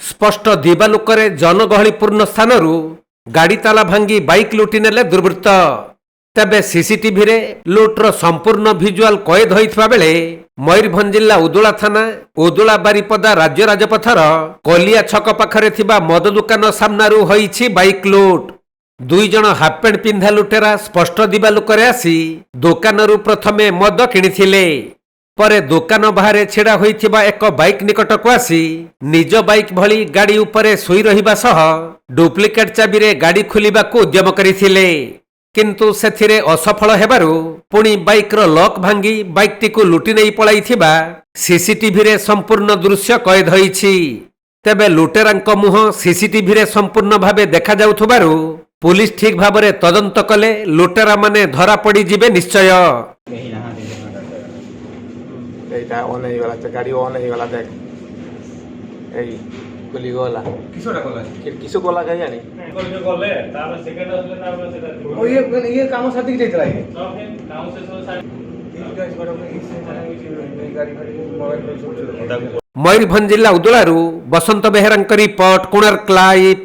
स्पष्ट दिवालोकरे जनगहलीपूर्ण स्थान गाड़ी ताला भांगी बाइक लुटि नेले दुर्वृत्त। तेबे सीसीटीवी रे लुट्र संपूर्ण भिजुआल कैद होइथिबा बेले मयूरभंज जिला उदुला थाना उदुला बारिपदा राज्य राजपथर कलिया छक पाखरे थिबा मद दुकान सामनारू होइछि बाइक लुट। दुई जन हाफ पैंट पिंधा लुटेरा स्पष्ट दिवालोकरे आसी दुकानरू प्रथमे मद किणिथिले। परे दुकान बाहरे छिड़ा होइथिबा एक बाइक निकटକୁ आसी निज बाइक भली गाड़ी उपरे सोई रहिबा सह डुप्लिकेट चाबी रे गाड़ी खुलिबाकू उद्यम करिथिले। किंतु सेथिरे असफल हेबारु पुणी बाइक रो लॉक भांगी बाइक टी को लुटि नहीं पळाइथिबा सीसीटीवी रे संपूर्ण दृश्य कैद होइछि। तेबे लुटेरांक मुह सीसीटीवी रे संपूर्ण भाबे देखा जाउथबारु पुलिस ठीक भाबरे तदंत कले लुटेरा माने धरा पड़ी जिबे निश्चय। এইটা অন হয়ে গেল, গাড়ি অন হয়ে গেল, দেখ এই গুলি গলা কিছুটা গলা কিছু গলা গাই জানি গলে তারপর সেকেন্ড আসলে তারপর সেটা ওই ये काम साथी के जाइतला है काम से मयूरभंज जिला उदुलारू बसंत बेहेरांक रिपोर्ट कोणार्क लाइव।